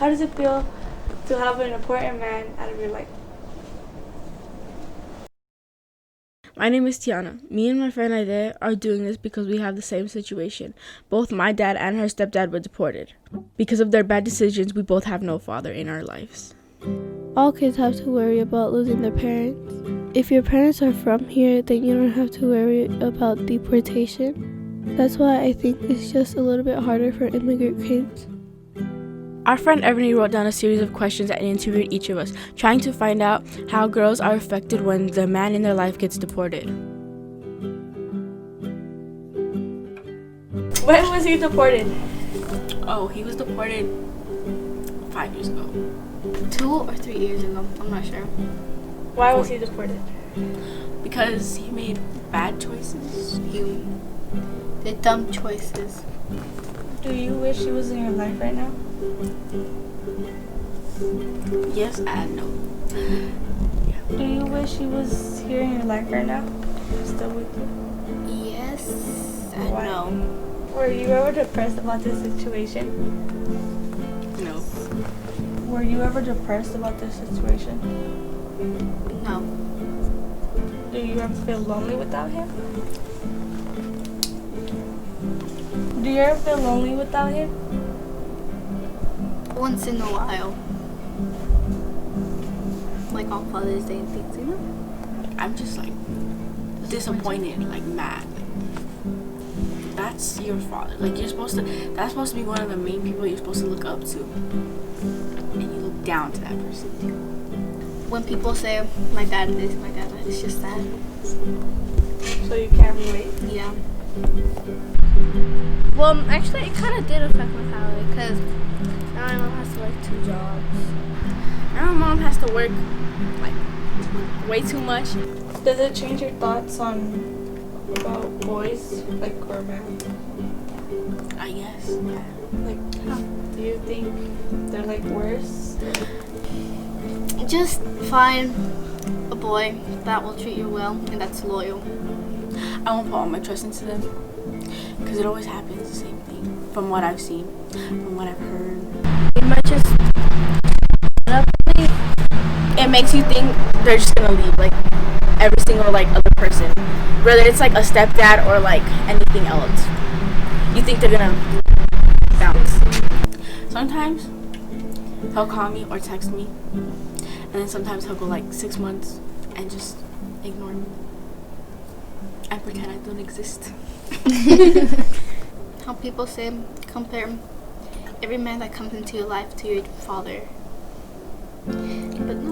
How does it feel to have an important man out of your life? My name is Tiana. Me and my friend Aide are doing this because we have the same situation. Both my dad and her stepdad were deported. Because of their bad decisions, we both have no father in our lives. All kids have to worry about losing their parents. If your parents are from here, then you don't have to worry about deportation. That's why I think it's just a little bit harder for immigrant kids. Our friend Ebony wrote down a series of questions and interviewed each of us, trying to find out how girls are affected when the man in their life gets deported. When was he deported? Oh, he was deported 5 years ago. 2 or 3 years ago, I'm not sure. Why was he deported? Because he made bad choices. He did dumb choices. Do you wish he was in your life right now? Yes and no. Do you wish he was here in your life right now? Still with you? Yes and Why? no. Were you ever depressed about this situation? No. Were you ever depressed about this situation? No. Do you ever feel lonely without him? Do you ever feel lonely without him? Once in a while. Like on Father's Day and things, you know? I'm just like disappointed, like mad. That's your father. Like that's supposed to be one of the main people you're supposed to look up to. And you look down to that person. When people say, my dad this, my dad that, it's just sad. So you can't relate? Yeah. Well, actually, it kind of did affect my family because now my mom has to work 2 jobs. Now my mom has to work like way too much. Does it change your thoughts about boys, like, or men? I guess. Yeah. Like, do you think they're like worse? Just find a boy that will treat you well and that's loyal. I won't put all my trust into them because it always happens the same thing. From what I've seen, from what I've heard, It might just it makes you think they're just gonna leave, like every single like other person, whether it's like a stepdad or like anything else. You think they're gonna bounce. Sometimes he'll call me or text me, and then sometimes he'll go like 6 months and just ignore me and pretend I don't exist. How people say, compare every man that comes into your life to your father. But no.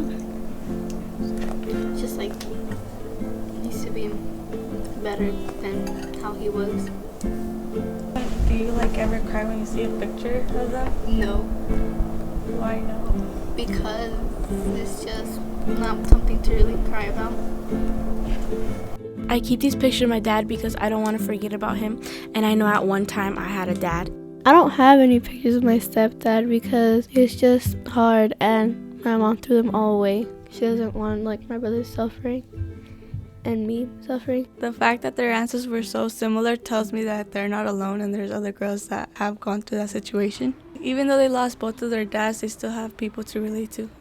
It's just like, he needs to be better than how he was. Do you like ever cry when you see a picture of them? No. Why no? Because it's just not something to really cry about. I keep these pictures of my dad because I don't want to forget about him, and I know at one time I had a dad. I don't have any pictures of my stepdad because it's just hard and my mom threw them all away. She doesn't want like my brother suffering and me suffering. The fact that their answers were so similar tells me that they're not alone and there's other girls that have gone through that situation. Even though they lost both of their dads, they still have people to relate to.